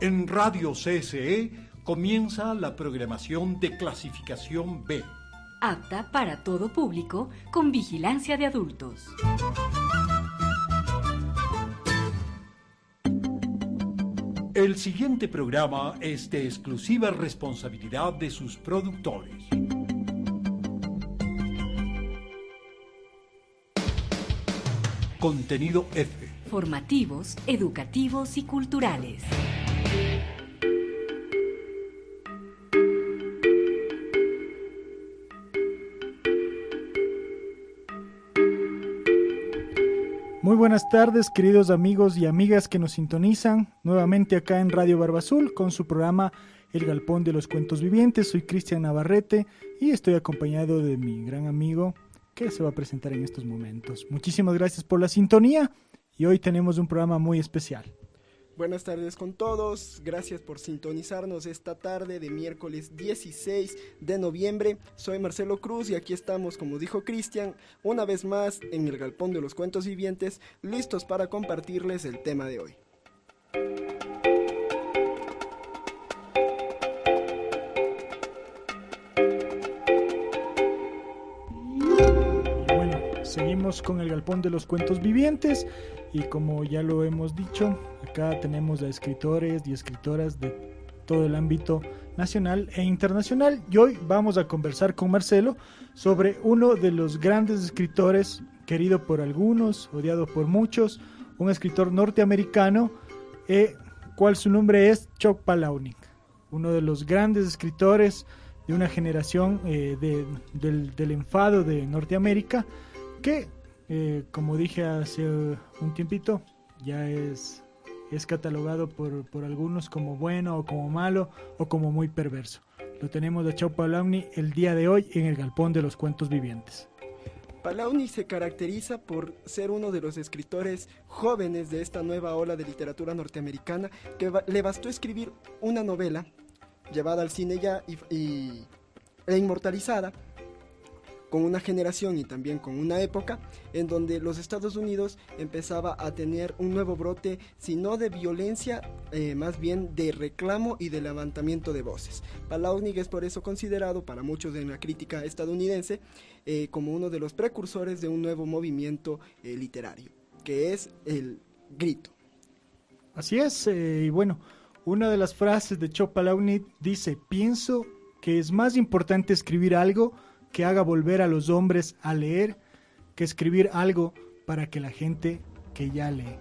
En Radio CSE comienza la programación de clasificación B. Apta para todo público, con vigilancia de adultos. El siguiente programa es de exclusiva responsabilidad de sus productores. Contenido F. Formativos, educativos y culturales. Muy buenas tardes, queridos amigos y amigas que nos sintonizan nuevamente acá en Radio Barba Azul con su programa El Galpón de los Cuentos Vivientes. Soy Cristian Navarrete y estoy acompañado de mi gran amigo que se va a presentar en estos momentos. Muchísimas gracias por la sintonía y hoy tenemos un programa muy especial. Buenas tardes con todos, gracias por sintonizarnos esta tarde de miércoles 16 de noviembre. Soy Marcelo Cruz y aquí estamos, como dijo Cristian, una vez más en el Galpón de los Cuentos Vivientes, listos para compartirles el tema de hoy. Seguimos con el Galpón de los Cuentos Vivientes y como ya lo hemos dicho, acá tenemos a escritores y escritoras de todo el ámbito nacional e internacional y hoy vamos a conversar con Marcelo sobre uno de los grandes escritores, querido por algunos, odiado por muchos, un escritor norteamericano, cual su nombre es Chuck Palahniuk, uno de los grandes escritores de una generación del enfado de Norteamérica, que, como dije hace un tiempito, ya es catalogado por algunos como bueno o como malo o como muy perverso. Lo tenemos a Chuck Palahniuk el día de hoy en el Galpón de los Cuentos Vivientes. Palahniuk se caracteriza por ser uno de los escritores jóvenes de esta nueva ola de literatura norteamericana que le bastó escribir una novela llevada al cine ya e inmortalizada, con una generación y también con una época en donde los Estados Unidos empezaba a tener un nuevo brote, si no de violencia, más bien de reclamo y de levantamiento de voces. Palahniuk es por eso considerado, para muchos en la crítica estadounidense, como uno de los precursores de un nuevo movimiento literario, que es el grito. Así es, y bueno, una de las frases de Chuck Palahniuk dice: pienso que es más importante escribir algo que haga volver a los hombres a leer, que escribir algo para que la gente que ya lee.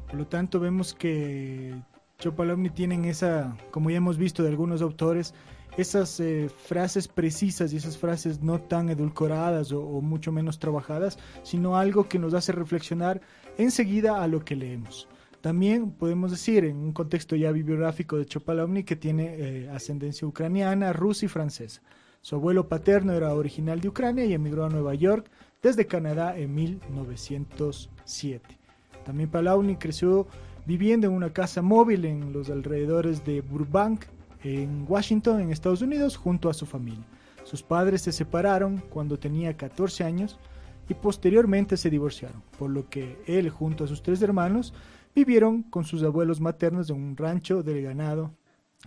Por lo tanto, vemos que Chuck Palahniuk tienen esa, como ya hemos visto de algunos autores, esas frases precisas y esas frases no tan edulcoradas o mucho menos trabajadas, sino algo que nos hace reflexionar enseguida a lo que leemos. También podemos decir, en un contexto ya bibliográfico de Chuck Palahniuk, que tiene ascendencia ucraniana, rusa y francesa. Su abuelo paterno era original de Ucrania y emigró a Nueva York desde Canadá en 1907. También Palahniuk creció viviendo en una casa móvil en los alrededores de Burbank, en Washington, en Estados Unidos, junto a su familia. Sus padres se separaron cuando tenía 14 años y posteriormente se divorciaron, por lo que él, junto a sus 3 hermanos, vivieron con sus abuelos maternos en un rancho del ganado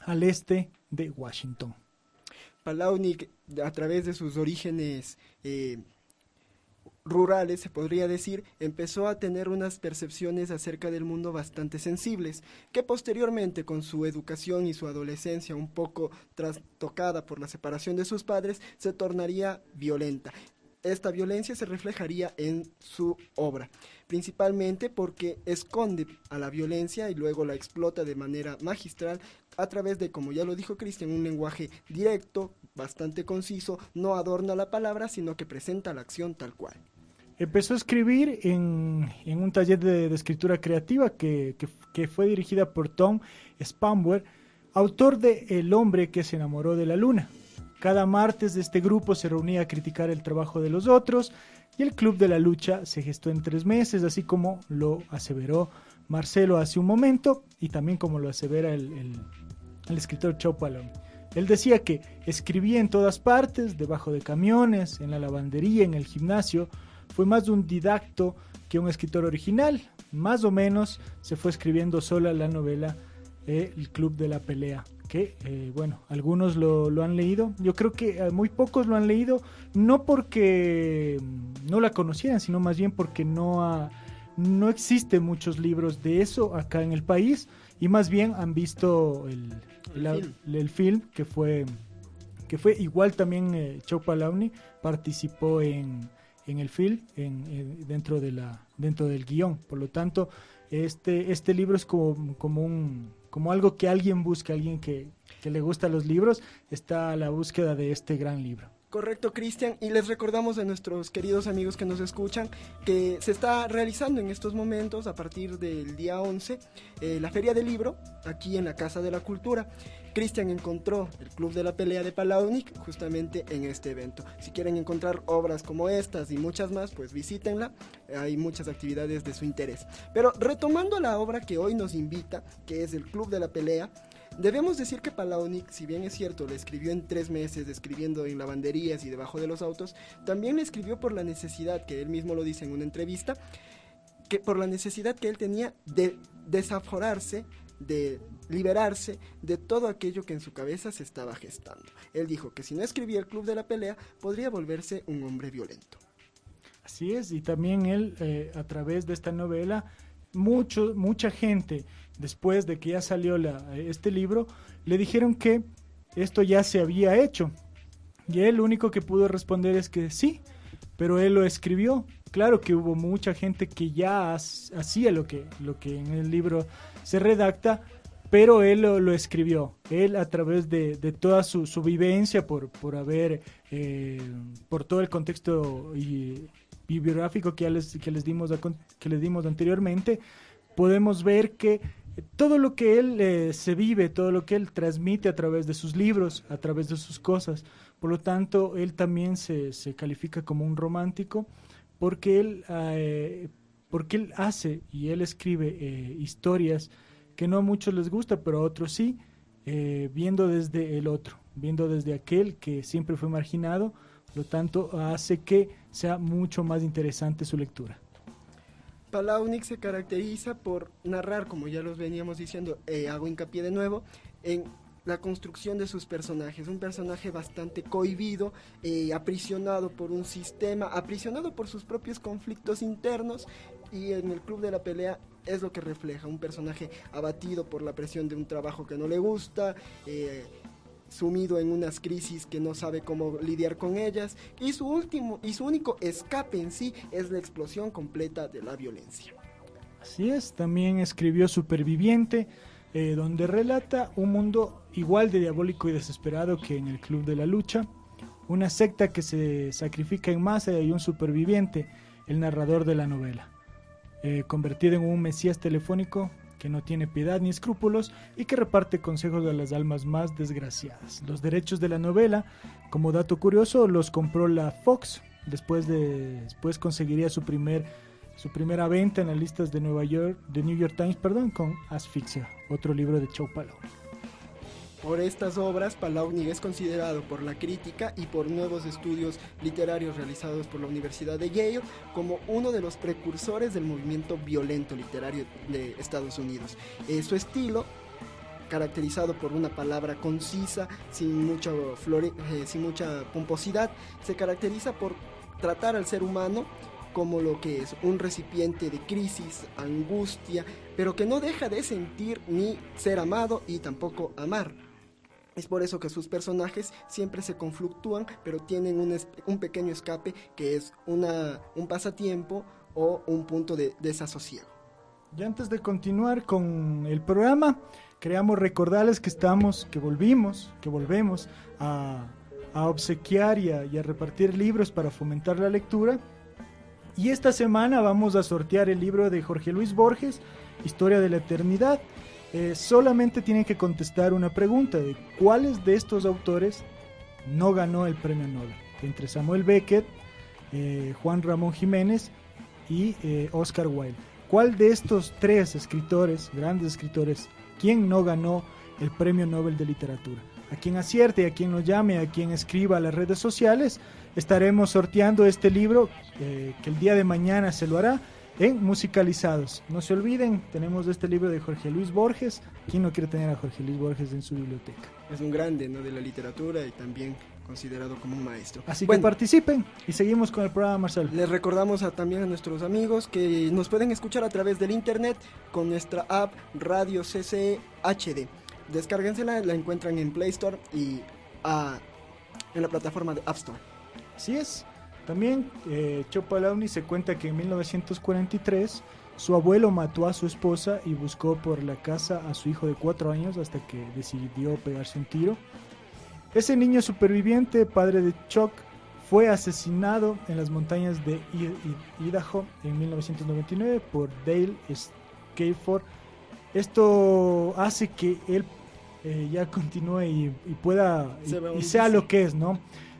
al este de Washington. Palahniuk, a través de sus orígenes rurales, se podría decir, empezó a tener unas percepciones acerca del mundo bastante sensibles, que posteriormente, con su educación y su adolescencia un poco trastocada por la separación de sus padres, se tornaría violenta. Esta violencia se reflejaría en su obra, principalmente porque esconde a la violencia y luego la explota de manera magistral a través de, como ya lo dijo Cristian, un lenguaje directo, bastante conciso, no adorna la palabra, sino que presenta la acción tal cual. Empezó a escribir en un taller de escritura creativa que fue dirigida por Tom Spanwer, autor de El hombre que se enamoró de la luna. Cada martes de este grupo se reunía a criticar el trabajo de los otros y el Club de la Lucha se gestó en 3 meses, así como lo aseveró Marcelo hace un momento y también como lo asevera el escritor Chuck Palahniuk. Él decía que escribía en todas partes, debajo de camiones, en la lavandería, en el gimnasio, fue más un didacto que un escritor original. Más o menos se fue escribiendo sola la novela El Club de la Pelea, que bueno, algunos lo han leído. Yo creo que muy pocos lo han leído, no porque no la conocieran, sino más bien porque no existen muchos libros de eso acá en el país, y más bien han visto el film que fue igual también. Chow Palauni participó en el film, dentro del guión. Por lo tanto, este libro es como algo que alguien busca, alguien que le gusta los libros, está a la búsqueda de este gran libro. Correcto, Cristian, y les recordamos a nuestros queridos amigos que nos escuchan que se está realizando en estos momentos, a partir del día 11, la Feria del Libro, aquí en la Casa de la Cultura. Cristian encontró el Club de la Pelea de Palaunic justamente en este evento. Si quieren encontrar obras como estas y muchas más, pues visítenla, hay muchas actividades de su interés. Pero retomando la obra que hoy nos invita, que es el Club de la Pelea, debemos decir que Palaunic, si bien es cierto, le escribió en 3 meses, escribiendo en lavanderías y debajo de los autos, también le escribió por la necesidad, que él mismo lo dice en una entrevista, que por la necesidad que él tenía de desaforarse, de liberarse de todo aquello que en su cabeza se estaba gestando. Él dijo que si no escribía el Club de la Pelea, podría volverse un hombre violento. Así es, y también él, a través de esta novela, mucha gente, después de que ya salió este libro, le dijeron que esto ya se había hecho. Y él lo único que pudo responder es que sí, pero él lo escribió. Claro que hubo mucha gente que ya hacía lo que en el libro se redacta, pero él lo escribió. Él, a través de toda su vivencia, por todo el contexto bibliográfico que les dimos anteriormente, podemos ver que todo lo que él se vive, todo lo que él transmite a través de sus libros, a través de sus cosas. Por lo tanto, él también se califica como un romántico, porque él hace y él escribe historias que no a muchos les gusta, pero a otros sí, viendo desde el otro, viendo desde aquel que siempre fue marginado. Por lo tanto, hace que sea mucho más interesante su lectura. Palaunic se caracteriza por narrar, como ya los veníamos diciendo, hago hincapié de nuevo, en la construcción de sus personajes. Un personaje bastante cohibido, aprisionado por un sistema, aprisionado por sus propios conflictos internos, y en el Club de la Pelea es lo que refleja, un personaje abatido por la presión de un trabajo que no le gusta, sumido en unas crisis que no sabe cómo lidiar con ellas, y su único escape en sí es la explosión completa de la violencia. Así es, también escribió Superviviente, donde relata un mundo igual de diabólico y desesperado que en el Club de la Lucha, una secta que se sacrifica en masa y un superviviente, el narrador de la novela, convertido en un mesías telefónico que no tiene piedad ni escrúpulos y que reparte consejos a las almas más desgraciadas. Los derechos de la novela, como dato curioso, los compró la Fox. Después conseguiría su primera venta en las listas de New York Times, con Asfixia, otro libro de Chow Palaunic. Por estas obras, Palaunic es considerado por la crítica y por nuevos estudios literarios realizados por la Universidad de Yale como uno de los precursores del movimiento violento literario de Estados Unidos. Su estilo, caracterizado por una palabra concisa, sin mucha pomposidad, se caracteriza por tratar al ser humano como lo que es un recipiente de crisis, angustia, pero que no deja de sentir ni ser amado y tampoco amar. Es por eso que sus personajes siempre se conflictúan, pero tienen un pequeño escape que es un pasatiempo o un punto de desasosiego. Y antes de continuar con el programa, queríamos recordarles que volvemos a obsequiar y a repartir libros para fomentar la lectura. Y esta semana vamos a sortear el libro de Jorge Luis Borges, Historia de la Eternidad. Solamente tienen que contestar una pregunta de cuáles de estos autores no ganó el premio Nobel. Entre Samuel Beckett, Juan Ramón Jiménez y Oscar Wilde. ¿Cuál de estos 3 escritores, grandes escritores, quién no ganó el premio Nobel de Literatura? a quien acierte, a quien nos llame, a quien escriba a las redes sociales, estaremos sorteando este libro que el día de mañana se lo hará en Musicalizados. No se olviden, tenemos este libro de Jorge Luis Borges. ¿Quién no quiere tener a Jorge Luis Borges en su biblioteca? Es un grande, ¿no?, de la literatura y también considerado como un maestro. Así que participen y seguimos con el programa, Marcelo. Les recordamos también a nuestros amigos que nos pueden escuchar a través del internet con nuestra app Radio CCE HD. Descárguensela, la encuentran en Play Store y en la plataforma de App Store. Así es. También Chopalauni se cuenta que en 1943 su abuelo mató a su esposa y buscó por la casa a su hijo de 4 años hasta que decidió pegarse un tiro. Ese niño superviviente, padre de Chuck, fue asesinado en las montañas de Idaho en 1999 por Dale Scafford. Esto hace que él ya continúe y pueda y sea lo que es, ¿no?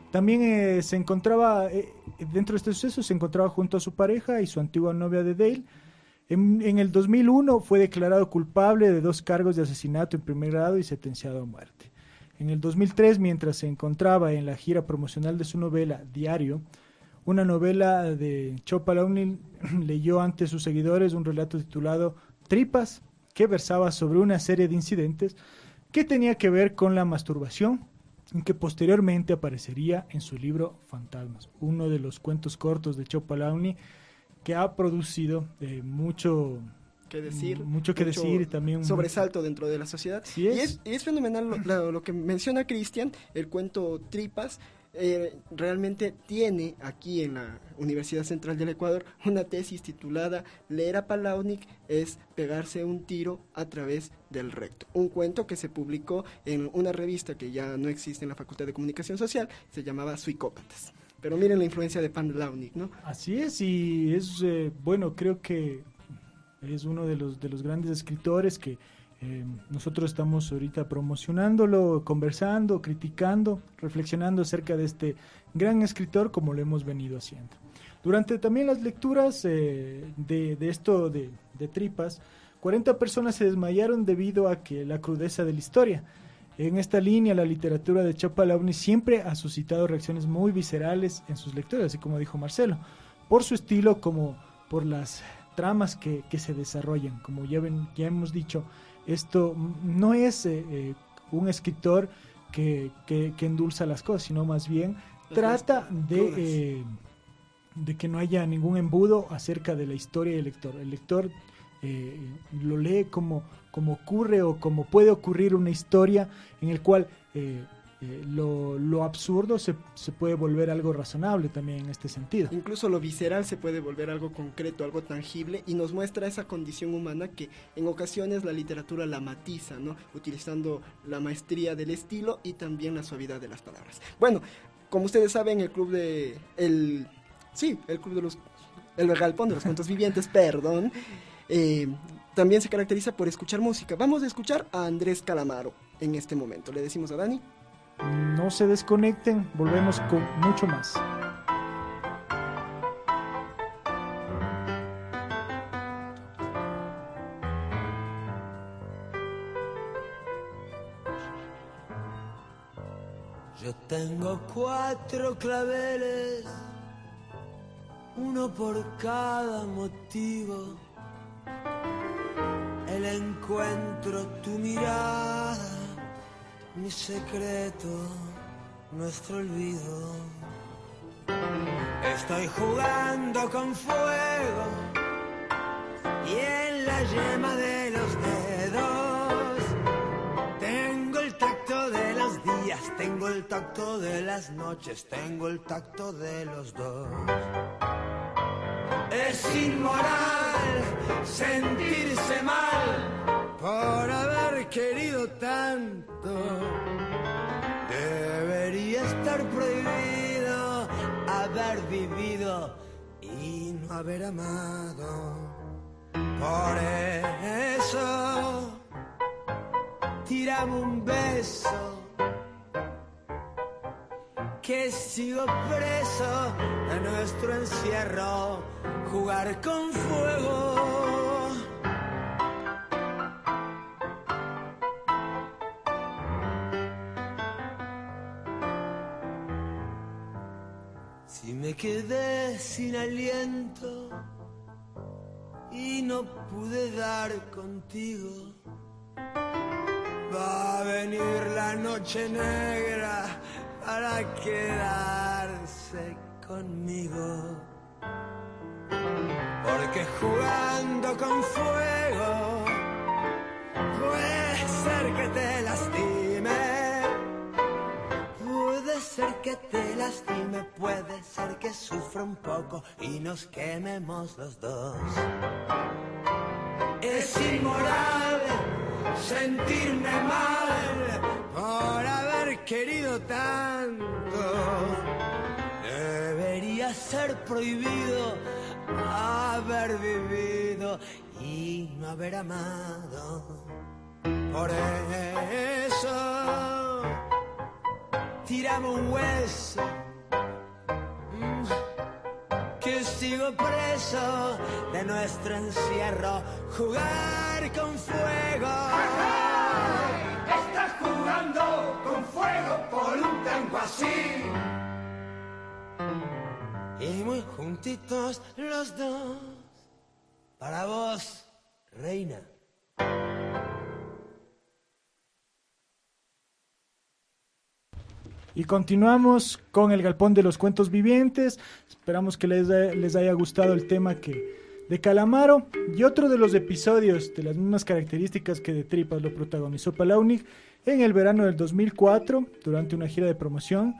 También se encontraba, dentro de este suceso, se encontraba junto a su pareja y su antigua novia de Dale. En el 2001 fue declarado culpable de 2 cargos de asesinato en primer grado y sentenciado a muerte. En el 2003, mientras se encontraba en la gira promocional de su novela Diario, una novela de Chopalauni, leyó ante sus seguidores un relato titulado Tripas, que versaba sobre una serie de incidentes que tenía que ver con la masturbación, que posteriormente aparecería en su libro Fantasmas, uno de los cuentos cortos de Chopalauni que ha producido mucho que decir y también sobresalto dentro de la sociedad. Sí es. Y es fenomenal lo que menciona Cristian, el cuento Tripas. Realmente tiene aquí en la Universidad Central del Ecuador una tesis titulada Leer a Palaunic es pegarse un tiro a través del recto. Un cuento que se publicó en una revista que ya no existe en la Facultad de Comunicación Social, se llamaba Suicópatas. Pero miren la influencia de Palaunic, ¿no? Así es, y es, bueno, creo que es uno de los grandes escritores que nosotros estamos ahorita promocionándolo, conversando, criticando, reflexionando acerca de este gran escritor como lo hemos venido haciendo. Durante también las lecturas de esto de Tripas, 40 personas se desmayaron debido a que la crudeza de la historia. En esta línea, la literatura de Chopalauni siempre ha suscitado reacciones muy viscerales en sus lecturas, así como dijo Marcelo, por su estilo como por las tramas que se desarrollan. Como ya hemos dicho, esto no es un escritor que endulza las cosas, sino más bien trata de que no haya ningún embudo acerca de la historia del lector. El lector lo lee como ocurre o como puede ocurrir una historia en el cual lo absurdo se puede volver algo razonable también en este sentido. Incluso lo visceral se puede volver algo concreto, algo tangible, y nos muestra esa condición humana que en ocasiones la literatura la matiza, ¿no? Utilizando la maestría del estilo y también la suavidad de las palabras. Bueno, como ustedes saben, el Galpón de los Cuentos Vivientes, perdón, también se caracteriza por escuchar música. Vamos a escuchar a Andrés Calamaro en este momento. Le decimos a Dani. No se desconecten, volvemos con mucho más. Yo tengo 4 claveles, uno por cada motivo. El encuentro, tu mirada, mi secreto, nuestro olvido. Estoy jugando con fuego y en la yema de los dedos tengo el tacto de los días, tengo el tacto de las noches, tengo el tacto de los dos. Es inmoral sentirse mal por haber querido tanto. Debería estar prohibido haber vivido y no haber amado. Por eso, tirame un beso, que sigo preso a nuestro encierro, jugar con fuego. Si me quedé sin aliento y no pude dar contigo, va a venir la noche negra para quedarse conmigo. Porque jugando con fuego puede ser que te lastime, puede ser que te lastime, puede ser que sufra un poco y nos quememos los dos. Es inmoral sentirme mal por haber querido tanto. Debería ser prohibido haber vivido y no haber amado. Por eso tirame un hueso, que sigo preso de nuestro encierro. Jugar con fuego. Estás jugando con fuego por un tiempo así. Y muy juntitos los dos, para vos, reina. Y continuamos con el Galpón de los Cuentos Vivientes. Esperamos que les haya gustado el tema de Calamaro. Y otro de los episodios de las mismas características que de Tripas lo protagonizó Palahniuk en el verano del 2004, durante una gira de promoción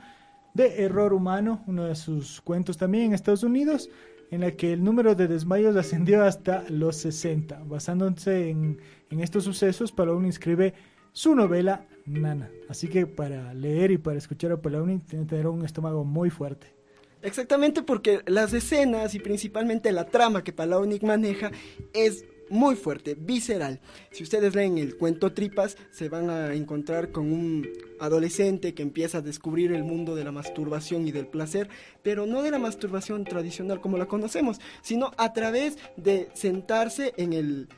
de Error Humano, uno de sus cuentos también en Estados Unidos, en la que el número de desmayos ascendió hasta los 60. Basándose en estos sucesos, Palahniuk escribe su novela Nana. Así que para leer y para escuchar a Palahniuk tiene que tener un estómago muy fuerte. Exactamente, porque las escenas y principalmente la trama que Palahniuk maneja es muy fuerte, visceral. Si ustedes leen el cuento Tripas, se van a encontrar con un adolescente que empieza a descubrir el mundo de la masturbación y del placer, pero no de la masturbación tradicional como la conocemos, sino a través de sentarse en el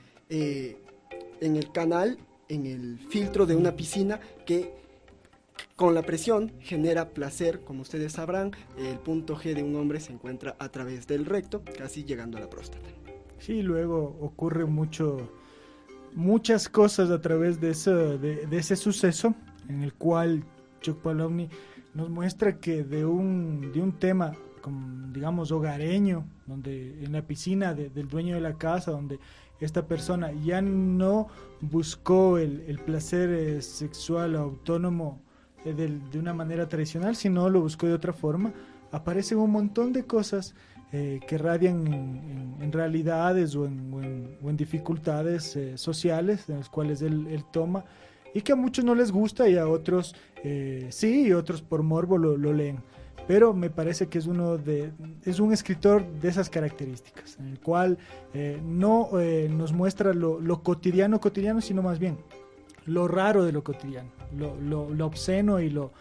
canal, en el filtro de una piscina que con la presión genera placer. Como ustedes sabrán, el punto G de un hombre se encuentra a través del recto, casi llegando a la próstata. Sí, luego ocurre muchas cosas a través de ese suceso, en el cual Chuck Palahniuk nos muestra que de un tema, como, digamos, hogareño, donde en la piscina del dueño de la casa, donde esta persona ya no buscó el placer sexual autónomo de una manera tradicional, sino lo buscó de otra forma, aparecen un montón de cosas que radian en realidades o en dificultades sociales, en las cuales él toma, y que a muchos no les gusta y a otros sí, y otros por morbo lo leen. Pero me parece que es un escritor de esas características, en el cual no nos muestra lo cotidiano, sino más bien lo raro de lo cotidiano, lo obsceno y lo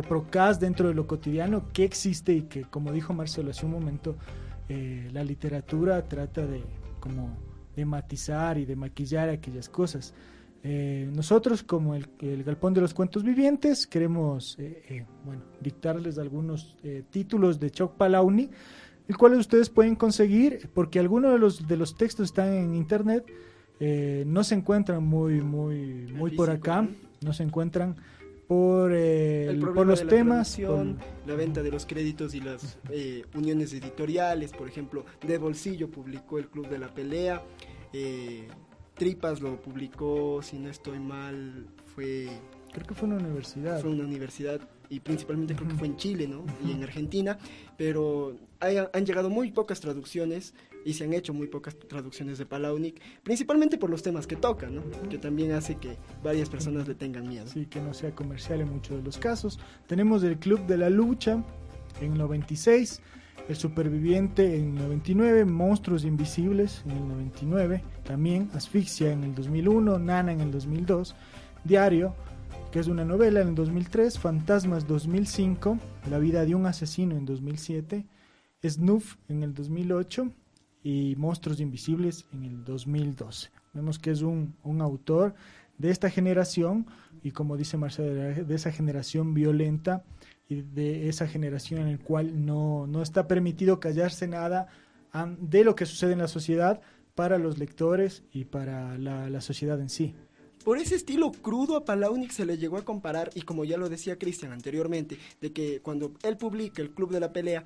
procaz dentro de lo cotidiano que existe, y que, como dijo Marcelo hace un momento, la literatura trata de matizar y de maquillar aquellas cosas. Nosotros, como el Galpón de los Cuentos Vivientes, queremos dictarles algunos títulos de Chuck Palahniuk, el cual ustedes pueden conseguir, porque algunos de los textos están en internet, no se encuentran muy por acá, no se encuentran por los temas, la venta de los créditos y las uniones editoriales. Por ejemplo, De Bolsillo publicó El Club de la Pelea, Tripas lo publicó, si no estoy mal, creo que fue una universidad. Fue una universidad, y principalmente creo que fue en Chile, ¿no? Y en Argentina, pero han llegado muy pocas traducciones y se han hecho muy pocas traducciones de Palahniuk, principalmente por los temas que toca, ¿no? Que también hace que varias personas le tengan miedo. Sí, que no sea comercial en muchos de los casos. Tenemos El Club de la Lucha en el 96, El Superviviente en el 99, Monstruos Invisibles en el 99, también Asfixia en el 2001, Nana en el 2002, Diario, que es una novela, en el 2003, Fantasmas 2005, La vida de un asesino en 2007, Snuff en el 2008 y Monstruos Invisibles en el 2012. Vemos que es un autor de esta generación, y como dice Marcelo, de esa generación violenta y de esa generación en la cual no está permitido callarse nada de lo que sucede en la sociedad para los lectores y para la sociedad en sí. Por ese estilo crudo a Palahniuk se le llegó a comparar, y como ya lo decía Cristian anteriormente, de que cuando él publica El Club de la Pelea,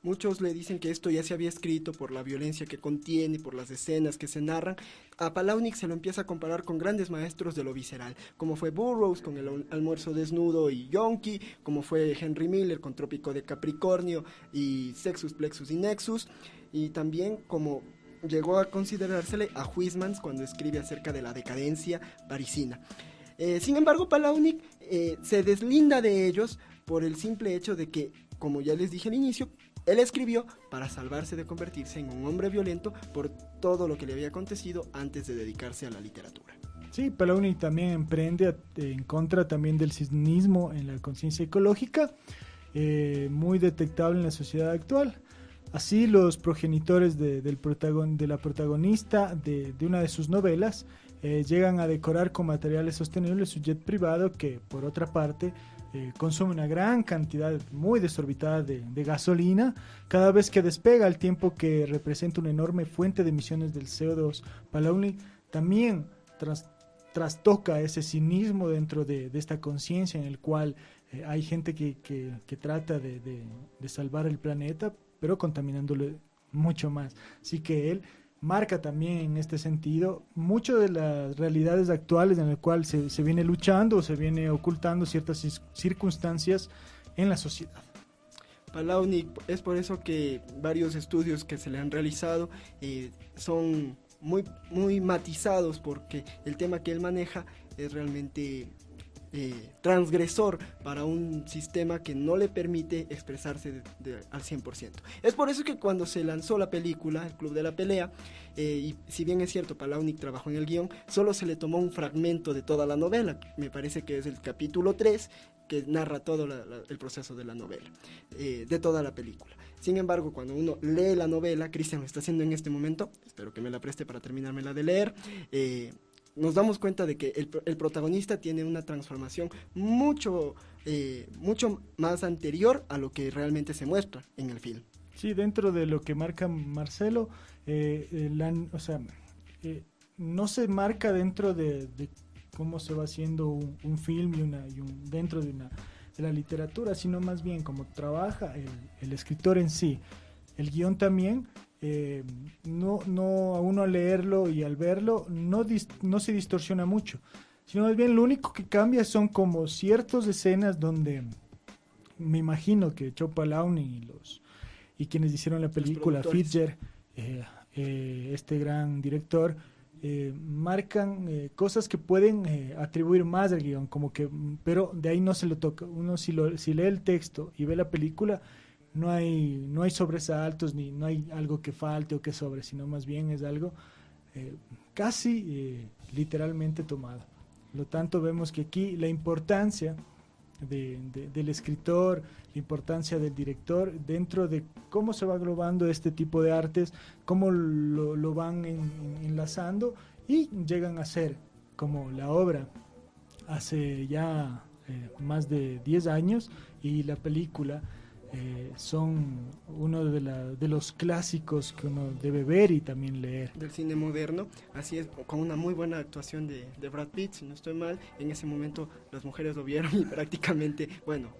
muchos le dicen que esto ya se había escrito por la violencia que contiene, por las escenas que se narran. A Palahniuk se lo empieza a comparar con grandes maestros de lo visceral, como fue Burroughs con El Almuerzo Desnudo y Yonki, como fue Henry Miller con Trópico de Capricornio y Sexus, Plexus y Nexus, y también como llegó a considerársele a Huysmans cuando escribe acerca de la decadencia parisina. Sin embargo, Palahniuk se deslinda de ellos por el simple hecho de que, como ya les dije al inicio, él escribió para salvarse de convertirse en un hombre violento por todo lo que le había acontecido antes de dedicarse a la literatura. Sí, Palahniuk también emprende en contra también del cinismo en la conciencia ecológica, muy detectable en la sociedad actual. Así, los progenitores de la protagonista de una de sus novelas llegan a decorar con materiales sostenibles su jet privado, que por otra parte consume una gran cantidad muy desorbitada de gasolina cada vez que despega, al tiempo que representa una enorme fuente de emisiones del CO2. Palahniuk también trastoca ese cinismo dentro de esta conciencia en el cual hay gente que trata de salvar el planeta, pero contaminándolo mucho más. Así que él marca también en este sentido mucho de las realidades actuales en las cuales se viene luchando o se viene ocultando ciertas circunstancias en la sociedad. Palahniuk, es por eso que varios estudios que se le han realizado son muy matizados, porque el tema que él maneja es realmente transgresor para un sistema que no le permite expresarse al 100%. Es por eso que cuando se lanzó la película, El Club de la Pelea, y si bien es cierto, Palahniuk trabajó en el guión, solo se le tomó un fragmento de toda la novela, me parece que es el capítulo 3, que narra todo el proceso de la novela, de toda la película. Sin embargo, cuando uno lee la novela, Cristian lo está haciendo en este momento, espero que me la preste para terminármela de leer, nos damos cuenta de que el protagonista tiene una transformación mucho más anterior a lo que realmente se muestra en el film. Sí, dentro de lo que marca Marcelo, no se marca dentro de cómo se va haciendo un film dentro de la literatura, sino más bien cómo trabaja el escritor en sí. El guión también, a uno al leerlo y al verlo no se distorsiona mucho, sino más bien lo único que cambia son como ciertas escenas donde me imagino que Palahniuk y quienes hicieron la película, Fincher, este gran director, marcan cosas que pueden atribuir más al guión, pero de ahí no se lo toca. Uno si lee el texto y ve la película, no hay sobresaltos, ni no hay algo que falte o que sobre, sino más bien es algo casi literalmente tomado. Por lo tanto, vemos que aquí la importancia del escritor, la importancia del director dentro de cómo se va globando este tipo de artes, cómo lo van enlazando y llegan a ser como la obra hace ya más de 10 años y la película son uno de los clásicos que uno debe ver y también leer. Del cine moderno, así es, con una muy buena actuación de Brad Pitt, si no estoy mal. En ese momento las mujeres lo vieron y prácticamente,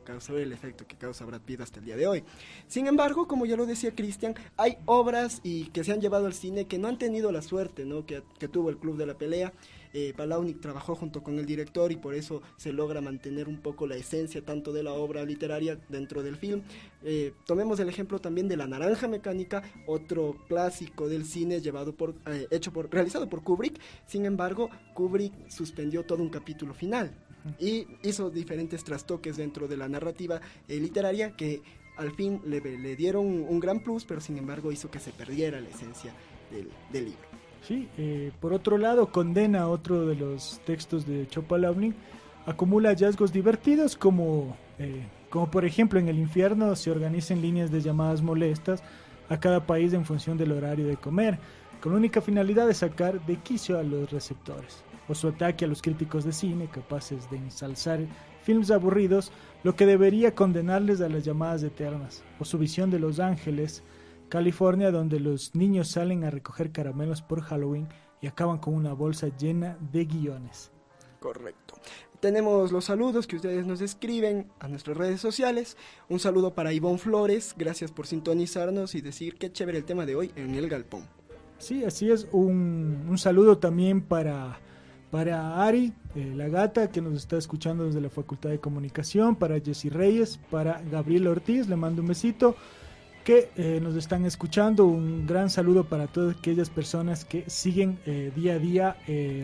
causó el efecto que causa Brad Pitt hasta el día de hoy. Sin embargo, como ya lo decía Cristian, hay obras que se han llevado al cine que no han tenido la suerte, ¿no?, que tuvo El Club de la Pelea. Palahniuk trabajó junto con el director y por eso se logra mantener un poco la esencia tanto de la obra literaria dentro del film. Tomemos el ejemplo también de La Naranja Mecánica, otro clásico del cine realizado por Kubrick. Sin embargo, Kubrick suspendió todo un capítulo final y hizo diferentes trastoques dentro de la narrativa literaria que al fin le dieron un gran plus, pero sin embargo hizo que se perdiera la esencia del libro. Sí, por otro lado, Condena, otro de los textos de Palahniuk, acumula hallazgos divertidos como por ejemplo en el infierno se organizan líneas de llamadas molestas a cada país en función del horario de comer, con la única finalidad de sacar de quicio a los receptores, o su ataque a los críticos de cine capaces de ensalzar films aburridos, lo que debería condenarles a las llamadas eternas, o su visión de Los Ángeles, California, donde los niños salen a recoger caramelos por Halloween y acaban con una bolsa llena de guiones. Correcto. Tenemos los saludos que ustedes nos escriben a nuestras redes sociales. Un saludo para Ivonne Flores, gracias por sintonizarnos y decir qué chévere el tema de hoy en El Galpón. Sí, así es. Un saludo también para Ari, la gata, que nos está escuchando desde la Facultad de Comunicación, para Jessy Reyes, para Gabriel Ortiz, le mando un besito, que nos están escuchando. Un gran saludo para todas aquellas personas que siguen día a día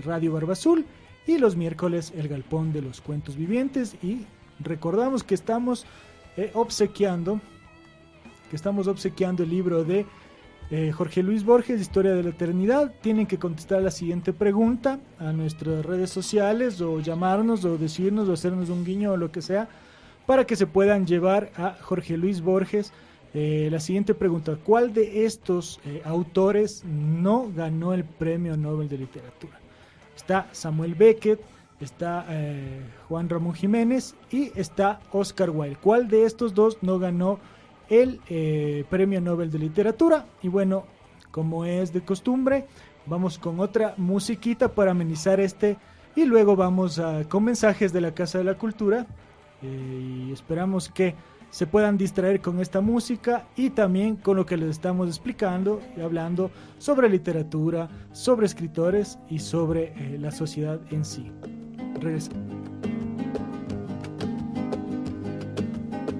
Radio Barba Azul y los miércoles el Galpón de los Cuentos Vivientes. Y recordamos que estamos obsequiando el libro de Jorge Luis Borges, Historia de la Eternidad. Tienen que contestar la siguiente pregunta a nuestras redes sociales, o llamarnos, o decirnos, o hacernos un guiño, o lo que sea, para que se puedan llevar a Jorge Luis Borges. La siguiente pregunta: ¿cuál de estos autores no ganó el Premio Nobel de Literatura? Está Samuel Beckett, está Juan Ramón Jiménez y está Oscar Wilde. ¿Cuál de estos dos no ganó el Premio Nobel de Literatura? Y bueno, como es de costumbre, vamos con otra musiquita para amenizar y luego vamos con mensajes de la Casa de la Cultura, y esperamos que se puedan distraer con esta música y también con lo que les estamos explicando y hablando sobre literatura, sobre escritores y sobre la sociedad en sí. Regresamos.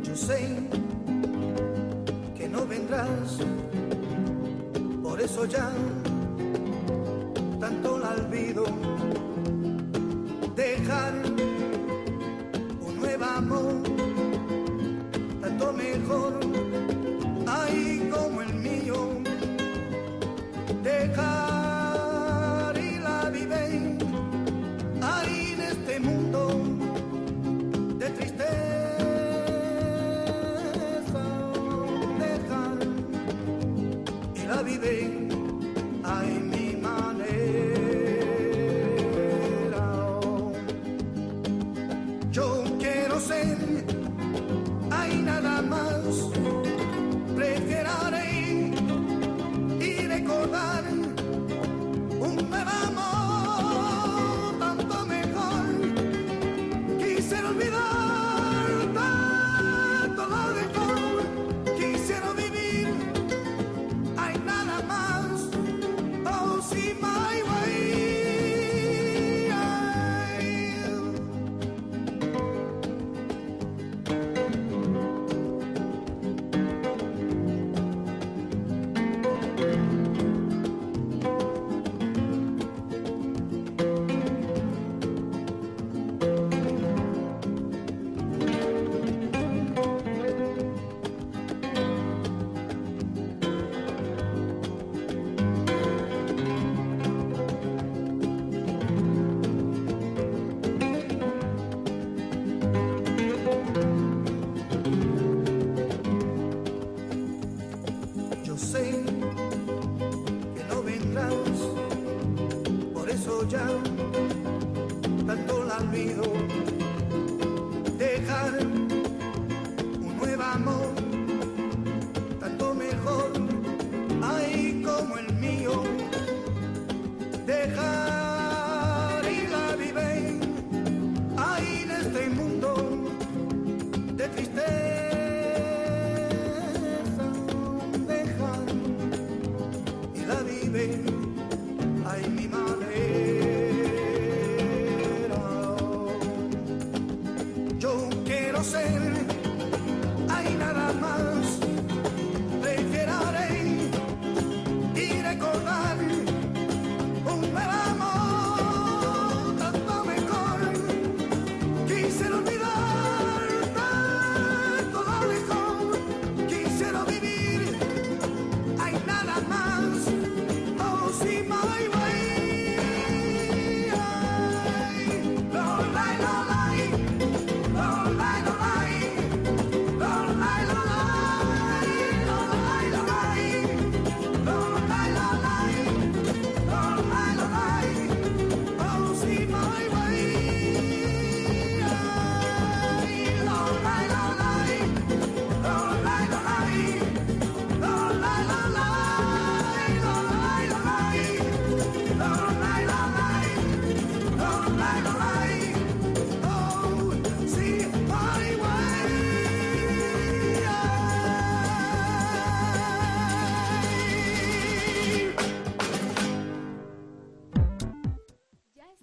Yo sé que no vendrás, por eso ya tanto la olvido. Dejar un nuevo amor, tanto mejor, ay, como el mío. Dejar y la vive, ay, en este mundo de tristeza. Dejar y la vive, ay, mi manera. Yo quiero ser, hay nada más, preferiré y recordar un nuevo amor, tanto mejor. Quisiera olvidar tanto lo dejó, quisiera vivir, hay nada más, oh sí, my way. Yo sé que no vendrás, por eso ya tanto la olvido. Dejar un nuevo amor, tanto mejor, ay, como el mío. Dejar y la vive, ay, en este mundo de tristeza. Dejar y la vive, ay, mi manera. Yo quiero ser, hay nada más, preferiré y recordar un nuevo amor.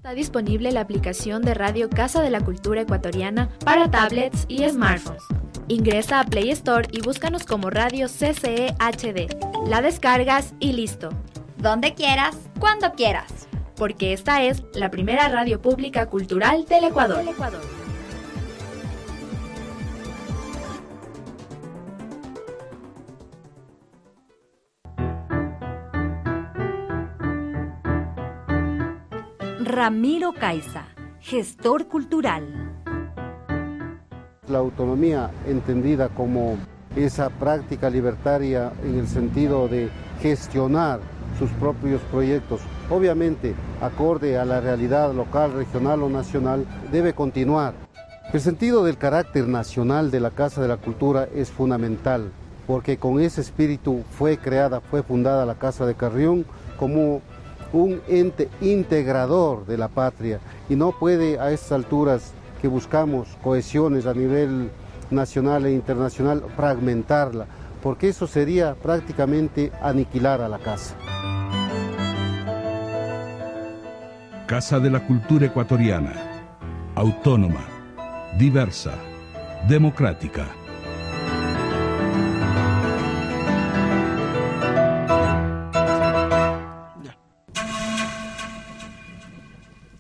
Está disponible la aplicación de radio Casa de la Cultura Ecuatoriana para tablets y smartphones. Ingresa a Play Store y búscanos como Radio CCE HD. La descargas y listo. Donde quieras, cuando quieras. Porque esta es la primera radio pública cultural del Ecuador. Ramiro Caiza, gestor cultural. La autonomía entendida como esa práctica libertaria en el sentido de gestionar sus propios proyectos, obviamente acorde a la realidad local, regional o nacional, debe continuar. El sentido del carácter nacional de la Casa de la Cultura es fundamental, porque con ese espíritu fue fundada la Casa de Carrión como un ente integrador de la patria, y no puede a estas alturas que buscamos cohesiones a nivel nacional e internacional fragmentarla, porque eso sería prácticamente aniquilar a la casa. Casa de la Cultura Ecuatoriana, autónoma, diversa, democrática.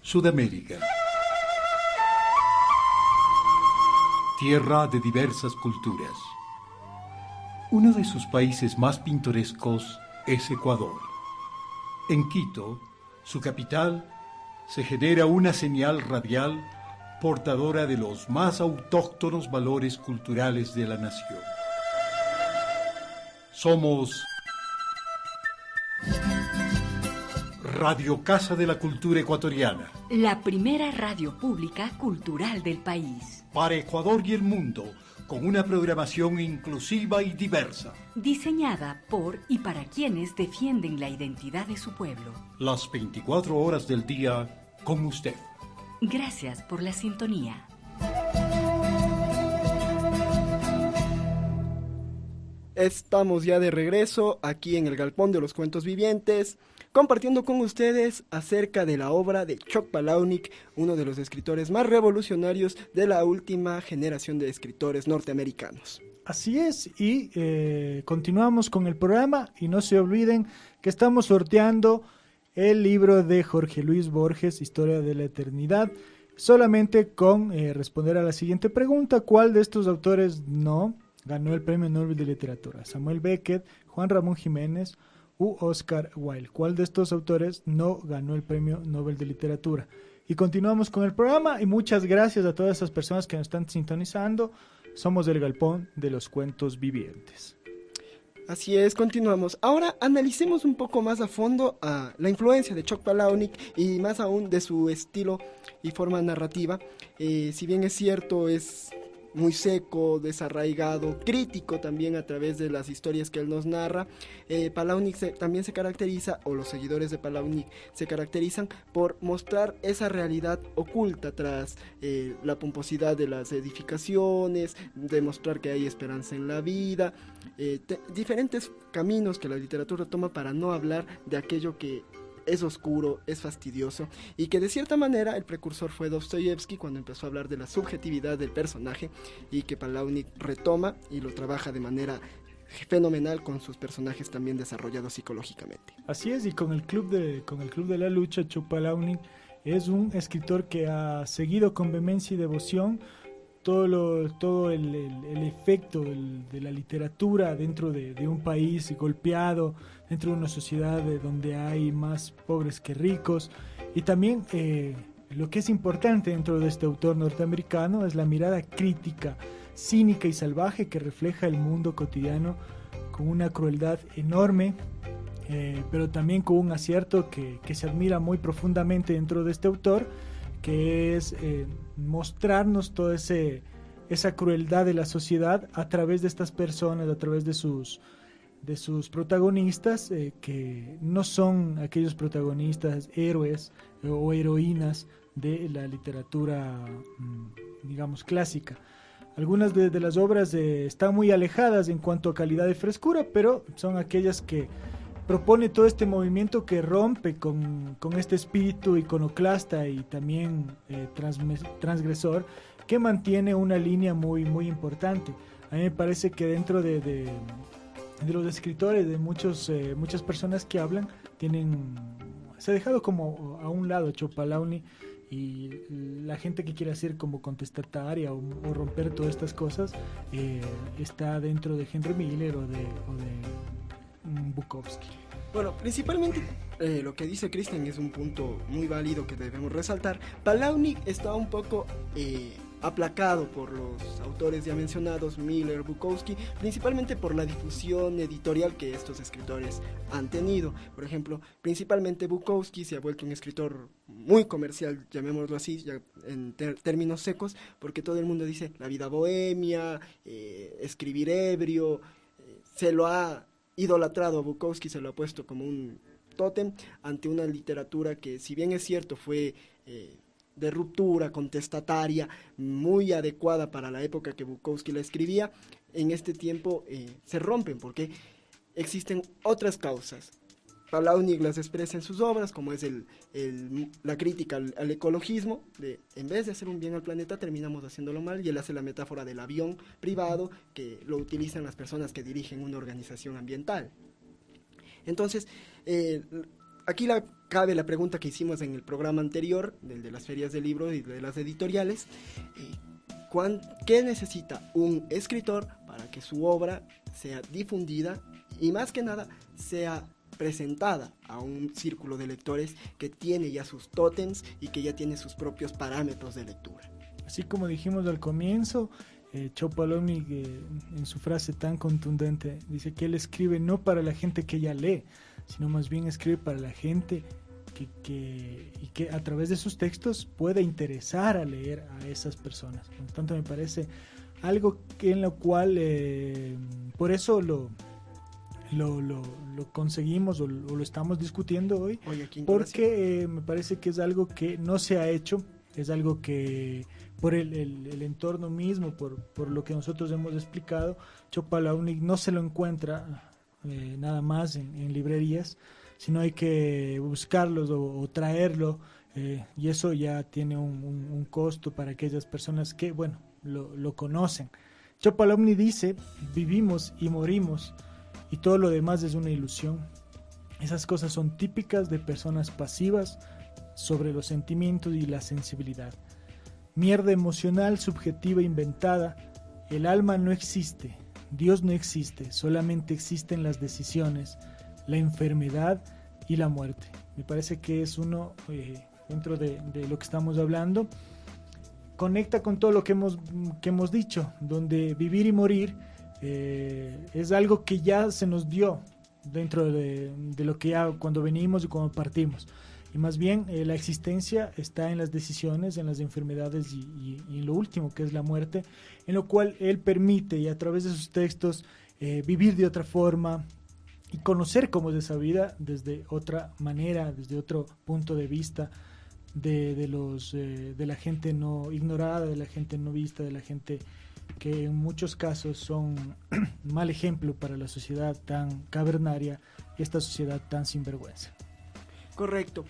Sudamérica. Tierra de diversas culturas. Uno de sus países más pintorescos es Ecuador. En Quito, su capital, se genera una señal radial portadora de los más autóctonos valores culturales de la nación. Somos Radio Casa de la Cultura Ecuatoriana, la primera radio pública cultural del país. para Ecuador y el mundo, con una programación inclusiva y diversa. Diseñada por y para quienes defienden la identidad de su pueblo. Las 24 horas del día con usted. Gracias por la sintonía. Estamos ya de regreso aquí en el Galpón de los Cuentos Vivientes, compartiendo con ustedes acerca de la obra de Chuck Palahniuk, uno de los escritores más revolucionarios de la última generación de escritores norteamericanos. Así es, y continuamos con el programa, y no se olviden que estamos sorteando el libro de Jorge Luis Borges, Historia de la Eternidad, solamente con responder a la siguiente pregunta: ¿cuál de estos autores no ganó el Premio Nobel de Literatura? Samuel Beckett, Juan Ramón Jiménez u Oscar Wilde. ¿Cuál de estos autores no ganó el Premio Nobel de Literatura? Y continuamos con el programa, y muchas gracias a todas esas personas que nos están sintonizando. Somos del Galpón de los Cuentos Vivientes. Así es, continuamos. Ahora analicemos un poco más a fondo la influencia de Chuck Palahniuk y más aún de su estilo y forma narrativa. Si bien es cierto, es muy seco, desarraigado, crítico también a través de las historias que él nos narra. Palahniuk también se caracteriza, o los seguidores de Palahniuk se caracterizan por mostrar esa realidad oculta tras la pomposidad de las edificaciones, demostrar que hay esperanza en la vida, diferentes caminos que la literatura toma para no hablar de aquello que es oscuro, es fastidioso, y que de cierta manera el precursor fue Dostoyevsky cuando empezó a hablar de la subjetividad del personaje, y que Palahniuk retoma y lo trabaja de manera fenomenal con sus personajes también desarrollados psicológicamente. Así es, y con el Club de la Lucha, Chuck Palahniuk es un escritor que ha seguido con vehemencia y devoción todo el efecto de la literatura dentro de un país golpeado, dentro de una sociedad donde hay más pobres que ricos, y también lo que es importante dentro de este autor norteamericano es la mirada crítica, cínica y salvaje que refleja el mundo cotidiano con una crueldad enorme, pero también con un acierto que se admira muy profundamente dentro de este autor, que es mostrarnos toda esa crueldad de la sociedad a través de estas personas, a través de sus protagonistas, que no son aquellos protagonistas héroes o heroínas de la literatura, digamos, clásica. Algunas de las obras están muy alejadas en cuanto a calidad y frescura, pero son aquellas que propone todo este movimiento que rompe con este espíritu iconoclasta y también transgresor, que mantiene una línea muy, muy importante. A mí me parece que dentro de los escritores, de muchas personas que hablan, se ha dejado como a un lado Chopalauni, y la gente que quiere hacer como contestataria o romper todas estas cosas está dentro de Henry Miller o de Bukowski. Bueno, principalmente lo que dice Cristian es un punto muy válido que debemos resaltar. Palahniuk está un poco aplacado por los autores ya mencionados, Miller, Bukowski, principalmente por la difusión editorial que estos escritores han tenido. Por ejemplo, principalmente Bukowski se ha vuelto un escritor muy comercial, llamémoslo así, ya en términos secos, porque todo el mundo dice la vida bohemia, escribir ebrio, se lo ha idolatrado a Bukowski, se lo ha puesto como un tótem ante una literatura que, si bien es cierto, fue de ruptura, contestataria, muy adecuada para la época que Bukowski la escribía, en este tiempo se rompen porque existen otras causas. Palahniuk las expresa en sus obras, como es la crítica al ecologismo, en vez de hacer un bien al planeta terminamos haciéndolo mal, y él hace la metáfora del avión privado que lo utilizan las personas que dirigen una organización ambiental. Entonces, aquí cabe la pregunta que hicimos en el programa anterior, del de las ferias de libros y de las editoriales. ¿Qué necesita un escritor para que su obra sea difundida y, más que nada, sea presentada a un círculo de lectores que tiene ya sus tótems y que ya tiene sus propios parámetros de lectura? Así como dijimos al comienzo, Chopalauni, en su frase tan contundente, dice que él escribe no para la gente que ya lee, sino más bien escribe para la gente que a través de sus textos pueda interesar a leer a esas personas. Por lo tanto, me parece algo en lo cual, por eso lo conseguimos o lo estamos discutiendo hoy, porque me parece que es algo que no se ha hecho, es algo que por el entorno mismo, por lo que nosotros hemos explicado, Chopalauni no se lo encuentra nada más en librerías, sino hay que buscarlos o traerlo, y eso ya tiene un costo para aquellas personas que, bueno, lo conocen. Chopalauni dice: vivimos y morimos, y todo lo demás es una ilusión. Esas cosas son típicas de personas pasivas sobre los sentimientos y la sensibilidad. Mierda emocional, subjetiva, inventada. El alma no existe, Dios no existe, solamente existen las decisiones, la enfermedad y la muerte. Me parece que es uno, dentro de lo que estamos hablando, conecta con todo lo que hemos dicho, donde vivir y morir es algo que ya se nos dio dentro de lo que ya cuando venimos y cuando partimos. Y más bien la existencia está en las decisiones, en las enfermedades y en lo último, que es la muerte, en lo cual él permite, y a través de sus textos, vivir de otra forma y conocer cómo es esa vida desde otra manera, desde otro punto de vista, de la gente no ignorada, de la gente no vista, de la gente que en muchos casos son mal ejemplo para la sociedad tan cavernaria y esta sociedad tan sinvergüenza. Correcto.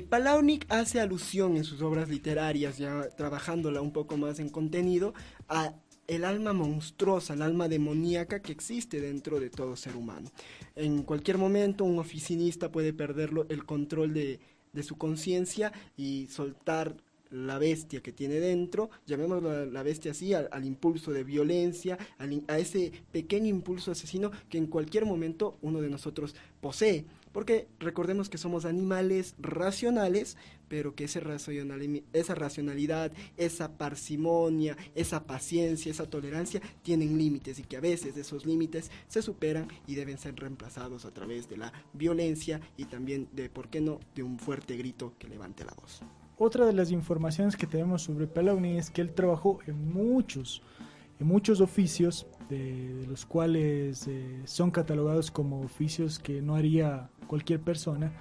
Palahniuk hace alusión en sus obras literarias, ya trabajándola un poco más en contenido, a el alma monstruosa, el alma demoníaca que existe dentro de todo ser humano. En cualquier momento un oficinista puede perder el control de su conciencia y soltar la bestia que tiene dentro, llamémoslo la bestia así, al impulso de violencia, a ese pequeño impulso asesino que en cualquier momento uno de nosotros posee, porque recordemos que somos animales racionales, pero que esa racionalidad, esa parsimonia, esa paciencia, esa tolerancia tienen límites, y que a veces esos límites se superan y deben ser reemplazados a través de la violencia y también de, ¿por qué no?, de un fuerte grito que levante la voz. Otra de las informaciones que tenemos sobre Palahniuk es que él trabajó en muchos oficios, de los cuales son catalogados como oficios que no haría cualquier persona.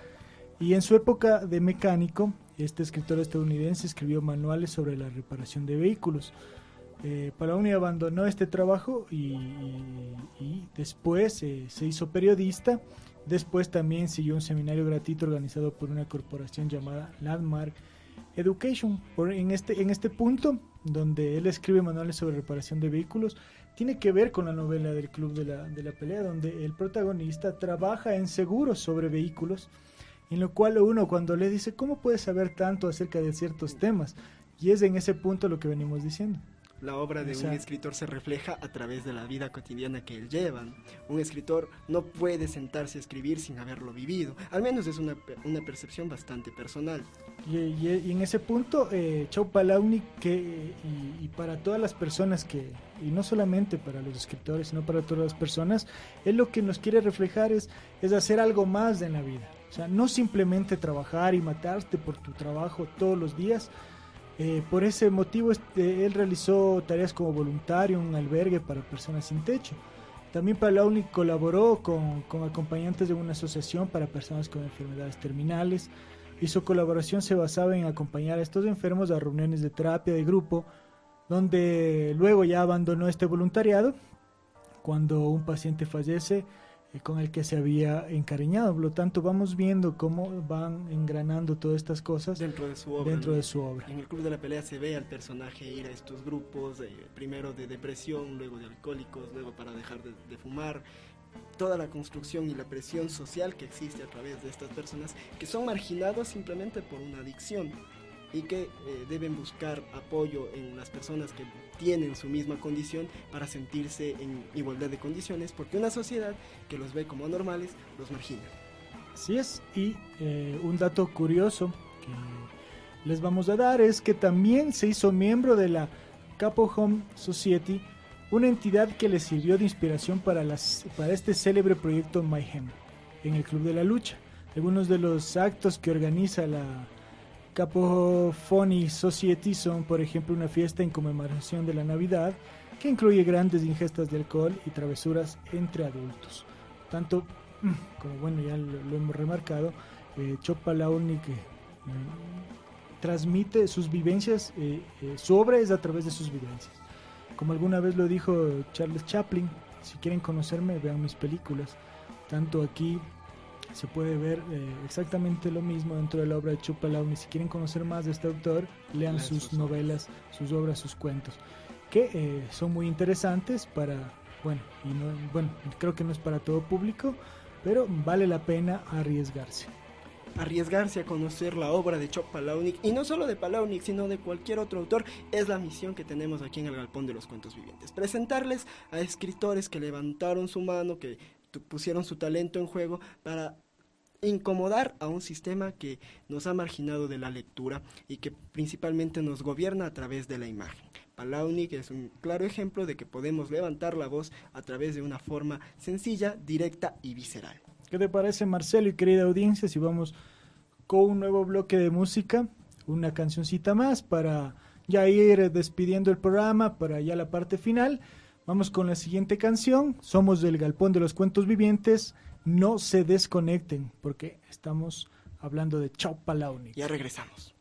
Y en su época de mecánico, este escritor estadounidense escribió manuales sobre la reparación de vehículos. Palahniuk abandonó este trabajo y después se hizo periodista, Después también siguió un seminario gratuito organizado por una corporación llamada Landmark Education. En este punto, donde él escribe manuales sobre reparación de vehículos, tiene que ver con la novela del Club de la Pelea, donde el protagonista trabaja en seguros sobre vehículos, en lo cual uno cuando le dice, ¿cómo puedes saber tanto acerca de ciertos temas? Y es en ese punto lo que venimos diciendo. La obra de un escritor se refleja a través de la vida cotidiana que él lleva. Un escritor no puede sentarse a escribir sin haberlo vivido. Al menos es una percepción bastante personal. Y en ese punto, Chau Palahniuk, y para todas las personas y no solamente para los escritores, sino para todas las personas, él lo que nos quiere reflejar es hacer algo más en la vida. O sea, no simplemente trabajar y matarte por tu trabajo todos los días. Por ese motivo él realizó tareas como voluntario en un albergue para personas sin techo. También Palahniuk colaboró con acompañantes de una asociación para personas con enfermedades terminales, y su colaboración se basaba en acompañar a estos enfermos a reuniones de terapia de grupo, donde luego ya abandonó este voluntariado cuando un paciente fallece con el que se había encariñado. Por lo tanto, vamos viendo cómo van engranando todas estas cosas dentro de su obra. En el Club de la Pelea se ve al personaje ir a estos grupos, primero de depresión, luego de alcohólicos, luego para dejar de fumar. Toda la construcción y la presión social que existe a través de estas personas que son marginados simplemente por una adicción y que deben buscar apoyo en las personas que tienen su misma condición para sentirse en igualdad de condiciones, porque una sociedad que los ve como anormales los margina. Así es, y un dato curioso que les vamos a dar es que también se hizo miembro de la Capo Home Society, una entidad que le sirvió de inspiración para este célebre proyecto Mayhem en el Club de la Lucha. Algunos de los actos que organiza la Capophony Society son, por ejemplo, una fiesta en conmemoración de la Navidad que incluye grandes ingestas de alcohol y travesuras entre adultos. Tanto, como bueno, ya lo hemos remarcado, Chau Palahniuk transmite sus vivencias, su obra es a través de sus vivencias. Como alguna vez lo dijo Charles Chaplin, si quieren conocerme, vean mis películas. Tanto aquí se puede ver exactamente lo mismo dentro de la obra de Chau Palahniuk. Si quieren conocer más de este autor, lean sus novelas, sus obras, sus cuentos, que son muy interesantes creo que no es para todo público, pero vale la pena arriesgarse a conocer la obra de Chau Palahniuk, y no solo de Palahniuk, sino de cualquier otro autor. Es la misión que tenemos aquí en el Galpón de los Cuentos Vivientes: presentarles a escritores que levantaron su mano, que pusieron su talento en juego para incomodar a un sistema que nos ha marginado de la lectura y que principalmente nos gobierna a través de la imagen. Palahniuk es un claro ejemplo de que podemos levantar la voz a través de una forma sencilla, directa y visceral. ¿Qué te parece, Marcelo y querida audiencia, si vamos con un nuevo bloque de música, una cancioncita más para ya ir despidiendo el programa, para ya la parte final? Vamos con la siguiente canción. Somos del Galpón de los Cuentos Vivientes. No se desconecten, porque estamos hablando de Chau Palahniuk. Ya regresamos.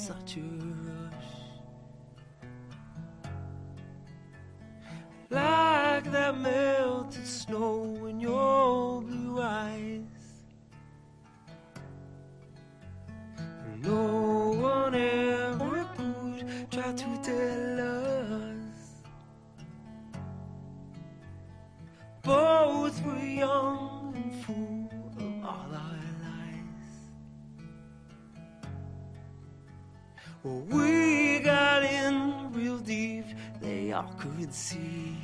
such a rush. Like that melted snow in your blue eyes. No one ever could try to tell us. Both were young and full of all our lies. Well, we got in real deep, they all could see.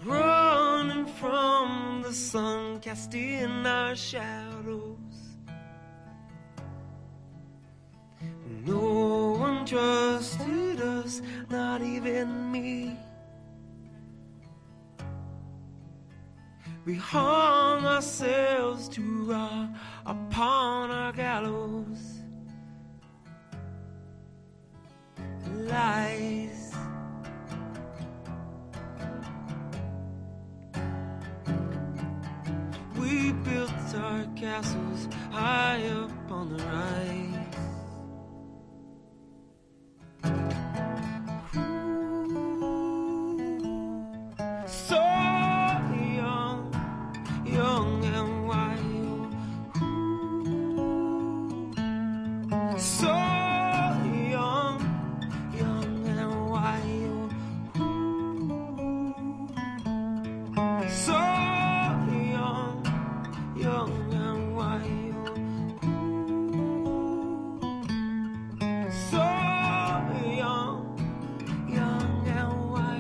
Running from the sun, casting our shadows. No one trusted us, not even me. We hung ourselves to rot upon our gallows. Lies. We built our castles high up on the rise. So young, young and wild. So young, young and wild. So young, young and wild. So young, young and wild.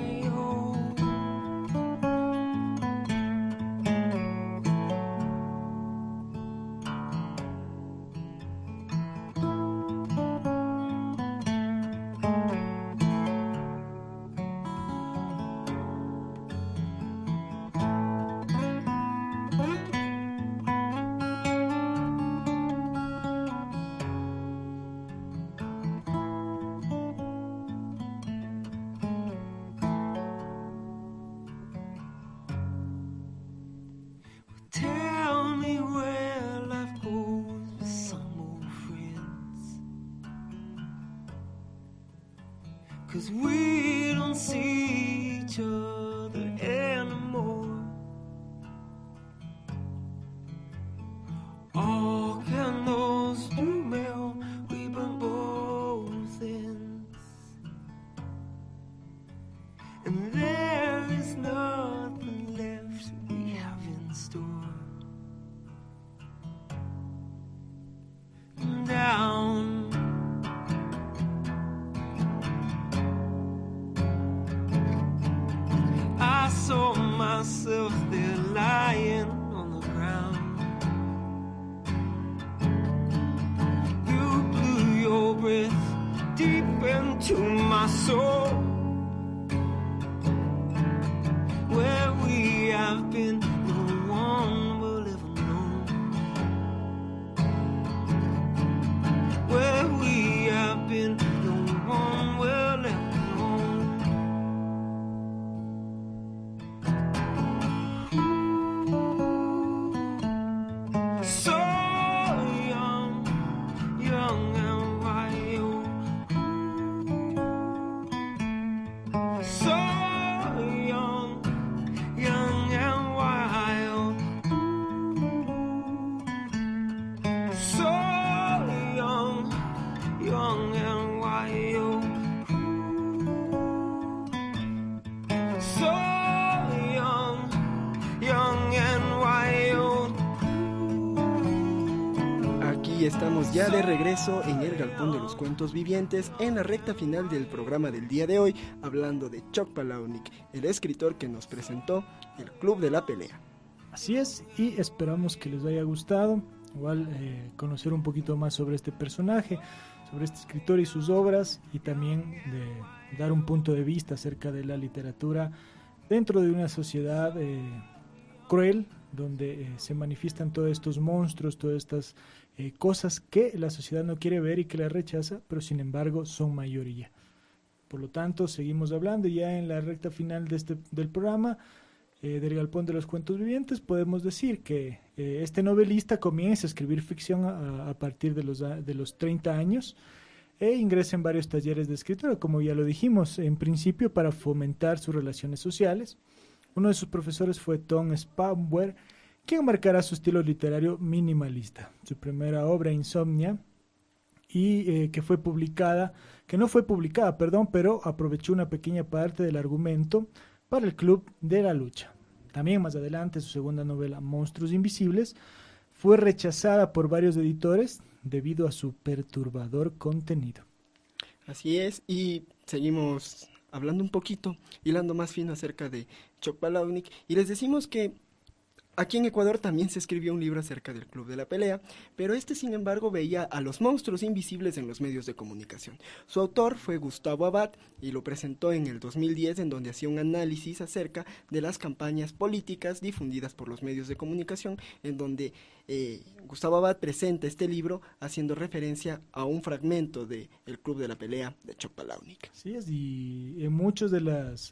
Tell me where life goes with some old friends, 'cause we don't see each other anymore. All candles do melt, we burn both ends, and there is nothing left we have in store. Down, I saw myself there lying on the ground. You blew your breath deep into my soul. Where we have been, no one will ever know. Where we have been, no one will ever know. So young, young and wild. So young, young and wild. So young, young and wild. So young, young and wild. Aquí estamos ya de regreso en el Galpón de los Cuentos Vivientes, en la recta final del programa del día de hoy, hablando de Chuck Palahniuk, el escritor que nos presentó El Club de la Pelea. Así es, y esperamos que les haya gustado, igual conocer un poquito más sobre este personaje, sobre este escritor y sus obras, y también de dar un punto de vista acerca de la literatura dentro de una sociedad cruel, donde se manifiestan todos estos monstruos, todas estas cosas que la sociedad no quiere ver y que la rechaza, pero sin embargo son mayoría. Por lo tanto, seguimos hablando ya en la recta final del programa del Galpón de los Cuentos Vivientes. Podemos decir que Este novelista comienza a escribir ficción a partir de los 30 años e ingresa en varios talleres de escritura, como ya lo dijimos, en principio para fomentar sus relaciones sociales. Uno de sus profesores fue Tom Spamwer, quien marcará su estilo literario minimalista. Su primera obra, Insomnia, y que no fue publicada, pero aprovechó una pequeña parte del argumento para el Club de la Lucha. También más adelante su segunda novela, Monstruos Invisibles, fue rechazada por varios editores debido a su perturbador contenido. Así es, y seguimos hablando un poquito, hilando más fino acerca de Chuck Palahniuk, y les decimos que aquí en Ecuador también se escribió un libro acerca del Club de la Pelea, pero sin embargo veía a los monstruos invisibles en los medios de comunicación. Su autor fue Gustavo Abad y lo presentó en el 2010, en donde hacía un análisis acerca de las campañas políticas difundidas por los medios de comunicación, en donde Gustavo Abad presenta este libro haciendo referencia a un fragmento de El Club de la Pelea de Chuck Palahniuk. Sí, y en muchos de las...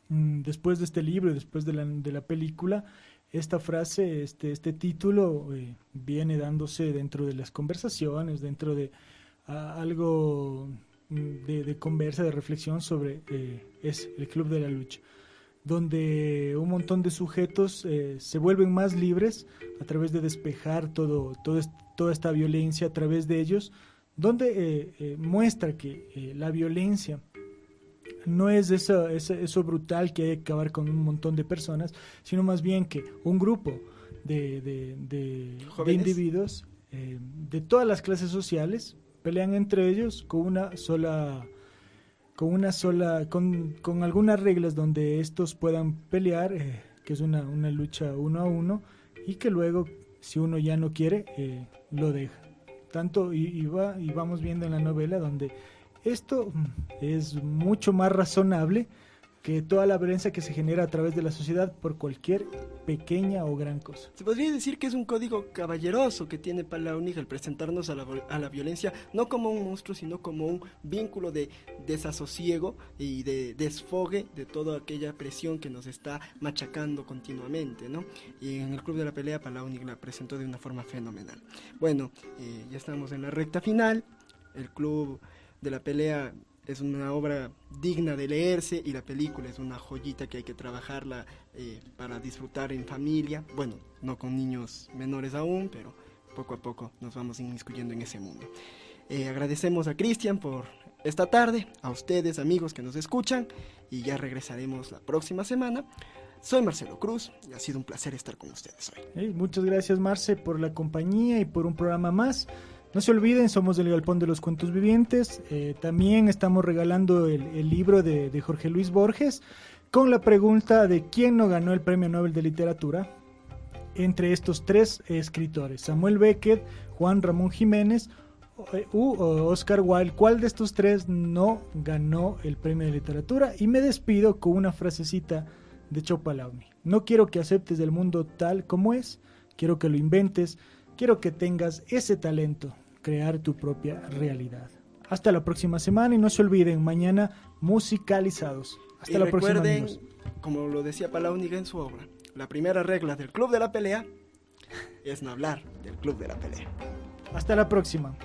después de este libro y después de la película, esta frase, este título viene dándose dentro de las conversaciones, dentro de algo de conversa, de reflexión sobre el Club de la Lucha, donde un montón de sujetos se vuelven más libres a través de despejar toda esta violencia a través de ellos, donde muestra que la violencia no es eso brutal que hay que acabar con un montón de personas, sino más bien que un grupo de individuos de todas las clases sociales pelean entre ellos con algunas reglas donde estos puedan pelear, que es una lucha 1 a 1, y que luego, si uno ya no quiere, lo deja. Tanto y vamos viendo en la novela donde esto es mucho más razonable que toda la violencia que se genera a través de la sociedad por cualquier pequeña o gran cosa. Se podría decir que es un código caballeroso que tiene Palahniuk al presentarnos a la violencia, no como un monstruo, sino como un vínculo de desasosiego y de desfogue de toda aquella presión que nos está machacando continuamente, ¿no? Y en el Club de la Pelea Palahniuk la presentó de una forma fenomenal. Bueno, ya estamos en la recta final. El Club de la Pelea es una obra digna de leerse y la película es una joyita que hay que trabajarla para disfrutar en familia. Bueno, no con niños menores aún, pero poco a poco nos vamos inmiscuyendo en ese mundo. Agradecemos a Cristian por esta tarde, a ustedes amigos que nos escuchan, y ya regresaremos la próxima semana. Soy Marcelo Cruz y ha sido un placer estar con ustedes hoy. Muchas gracias, Marce, por la compañía y por un programa más. No se olviden, somos del Galpón de los Cuentos Vivientes. También estamos regalando el libro de Jorge Luis Borges con la pregunta de quién no ganó el Premio Nobel de Literatura entre estos 3 escritores: Samuel Beckett, Juan Ramón Jiménez u Oscar Wilde. ¿Cuál de estos 3 no ganó el Premio de Literatura? Y me despido con una frasecita de Chuck Palahniuk: no quiero que aceptes el mundo tal como es, quiero que lo inventes, quiero que tengas ese talento, crear tu propia realidad. Hasta la próxima semana y no se olviden, mañana musicalizados. Hasta la próxima, amigos. Como lo decía Palahniuk en su obra, la primera regla del Club de la Pelea es no hablar del Club de la Pelea. Hasta la próxima.